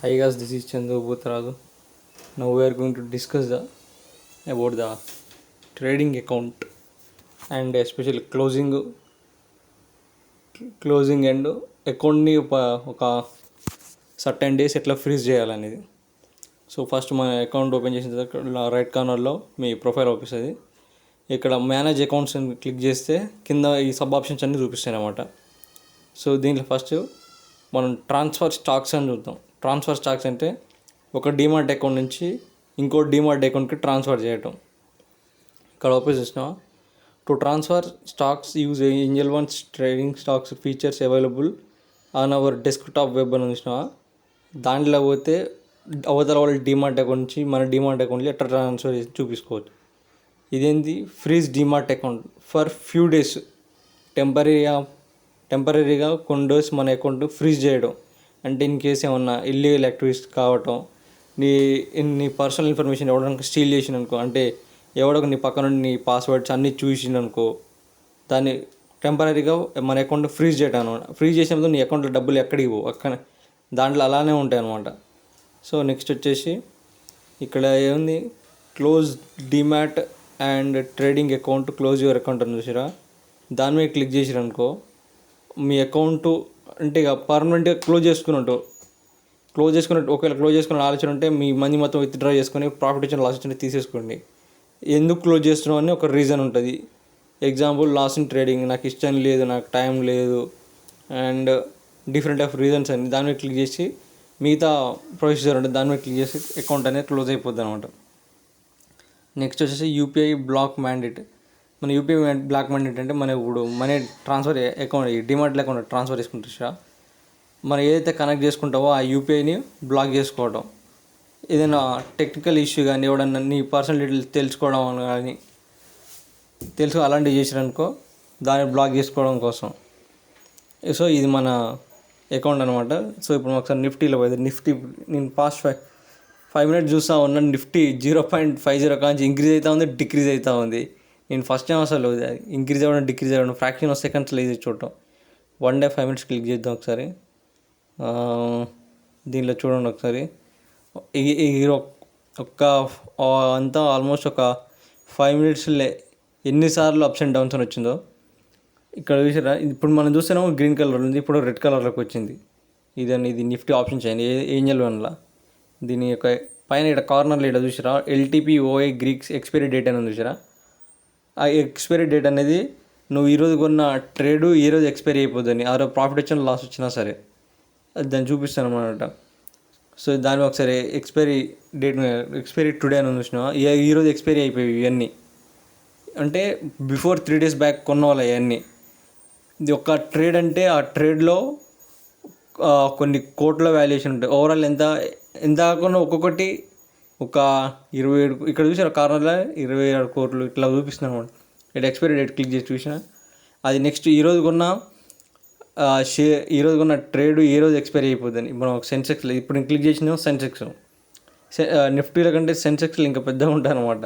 Hi guys, this is Chandu Bhutaraju. Now we are going to discuss about the trading account and especially closing and అకౌంట్ని ఒక certain days ఎట్లా freeze చేయాలనేది. So first మన account open చేసిన తర్వాత right కార్నర్లో మీ profile అవుపిస్తుంది. ఇక్కడ manage accounts అని క్లిక్ చేస్తే కింద ఈ సబ్ ఆప్షన్స్ అన్నీ చూపిస్తాయి అన్నమాట. సో దీంట్లో ఫస్ట్ మనం ట్రాన్స్ఫర్ స్టాక్స్ అని చూద్దాం. ట్రాన్స్ఫర్ స్టాక్స్ అంటే ఒక డీమార్ట్ అకౌంట్ నుంచి ఇంకో డీమార్ట్ అకౌంట్కి ట్రాన్స్ఫర్ చేయటం. ఇక్కడ ఓపెన్ చేసిన to transfer stocks use Angel once trading stocks features available on hour desktop web అని చూసినా దాంట్లో పోతే అవతల వాళ్ళ డీమార్ట్ అకౌంట్ నుంచి మన డీమార్ట్ అకౌంట్కి ఎట్లా ట్రాన్స్ఫర్ చేసి చూపించుకోవచ్చు. ఇదేంటి freeze DMart account for few days టెంపరీగా కొన్ని డేస్ మన అకౌంట్ ఫ్రీజ్ చేయడం. అంటే ఇన్ కేసు ఏమన్నా ఇల్లీగల్ యాక్టివిటీస్ కావటం, నీ పర్సనల్ ఇన్ఫర్మేషన్ ఎవడానికి స్టీల్ చేసిన అనుకో, అంటే ఎవడొక నీ పక్కన నీ పాస్వర్డ్స్ అన్నీ చూసిందనుకో, దాన్ని టెంపరీగా మన అకౌంట్ ఫ్రీజ్ చేయడం అనమాట. ఫ్రీజ్ చేసినప్పుడు నీ అకౌంట్లో డబ్బులు ఎక్కడికి పోవు, అక్కడ దాంట్లో అలానే ఉంటాయి అనమాట. సో నెక్స్ట్ వచ్చేసి ఇక్కడ ఏముంది, close demat and trading account, close your account అని చూసిరా, దాని మీద క్లిక్ చేసిరనుకో మీ అకౌంట్ అంటే ఇక పర్మనెంట్గా క్లోజ్ చేసుకున్నట్టు. ఒకవేళ క్లోజ్ చేసుకున్న ఆలోచన ఉంటే మీ మనీ మొత్తం విత్డ్రా చేసుకొని ప్రాఫిట్ వచ్చిన లాస్ వచ్చిన తీసేసుకోండి. ఎందుకు క్లోజ్ చేస్తున్నాం అని ఒక రీజన్ ఉంటుంది. ఎగ్జాంపుల్ లాస్ ఇన్ ట్రేడింగ్, నాకు ఇష్టం లేదు, నాకు టైం లేదు అండ్ డిఫరెంట్ ఆఫ్ రీజన్స్ అని దాని మీద క్లిక్ చేసి మిగతా ప్రొసీజర్ ఉంటుంది దాని మీద క్లిక్ చేసి అకౌంట్ అనేది క్లోజ్ అయిపోద్ది అనమాట. నెక్స్ట్ వచ్చేసి యూపీఐ బ్లాక్ మ్యాండేట్. మన యూపీఐ బ్లాక్ మ్యాండేట్ అంటే మన ఇప్పుడు money transfer account DMart account transfer చేసుకుంటా మనం ఏదైతే కనెక్ట్ చేసుకుంటావో ఆ యూపీఐని బ్లాక్ చేసుకోవడం. ఏదైనా టెక్నికల్ ఇష్యూ కానీ ఎవడన్నా నీ పర్సనల్ డీటెయిల్స్ తెలుసుకోవడం కానీ అలాంటివి చేసిరనుకో దాన్ని బ్లాక్ చేసుకోవడం కోసం. సో ఇది మన అకౌంట్ అనమాట. సో ఇప్పుడు ఒకసారి నిఫ్టీలో పోయింది. నిఫ్టీ నేను పాస్ట్ 5 minutes చూస్తూ ఉన్నాను. నిఫ్టీ 0.50 కాంచి ఇంక్రీజ్ అవుతూ ఉంది, డిక్రీజ్ అవుతూ ఉంది. నేను ఫస్ట్ టైం అసలు ఇంక్రీజ్ అవ్వడం డిక్రీజ్ అవ్వడం ఫ్రాక్షన్ ఆఫ్ సెకండ్స్లో ఇది చూడటం. 1 day 5 minutes క్లిక్ చేద్దాం ఒకసారి. దీనిలో చూడండి ఒకసారి అంతా ఆల్మోస్ట్ ఒక 5 minutesలో ఎన్నిసార్లు అప్స్ అండ్ డౌన్స్ అని వచ్చిందో ఇక్కడ చూసారా. ఇప్పుడు మనం చూస్తున్నాము గ్రీన్ కలర్ ఉంది, ఇప్పుడు రెడ్ కలర్లోకి వచ్చింది. ఇది నిఫ్టీ ఆప్షన్స్ అయింది ఏంజల్ వన్లా. దీని యొక్క పైన ఇక్కడ కార్నర్లో ఇక్కడ చూసారా LTPOI గ్రీక్స్ ఎక్స్పైరీ డేట్ అని చూసారా. ఆ ఎక్స్పైరీ డేట్ అనేది నువ్వు ఈరోజు కొన్న ట్రేడు ఈరోజు ఎక్స్పైరీ అయిపోద్దని, ఆ రోజు ప్రాఫిట్ వచ్చినా లాస్ వచ్చినా సరే అది దాన్ని చూపిస్తాను అనమాట. సో దాని ఒకసారి ఎక్స్పైరీ టుడే అని చూసినా ఈరోజు ఎక్స్పైరీ అయిపోయి ఇవన్నీ అంటే బిఫోర్ 3 days బ్యాక్ కొన్న వాళ్ళు అవన్నీ. ఇది ఒక ట్రేడ్ అంటే ఆ ట్రేడ్లో కొన్ని కోట్ల వాల్యుయేషన్ ఉంటాయి. ఓవరాల్ ఎంత కాకుండా ఒక్కొక్కటి ఒక 27 ఇక్కడ చూసారు కార్నర్లో 27 కోట్లు ఇట్లా చూపిస్తున్నాను అనమాట. ఇక్కడ ఎక్స్పైరీ డేట్ క్లిక్ చేసి చూసినా అది నెక్స్ట్ ఈరోజు కొన్న ట్రేడ్ ఏ రోజు ఎక్స్పైరీ అయిపోద్దని. మనం ఒక సెన్సెక్స్లో ఇప్పుడు నేను క్లిక్ చేసిన సెన్సెక్స్ నిఫ్టీల కంటే సెన్సెక్స్లో ఇంకా పెద్దగా ఉంటాయి అనమాట.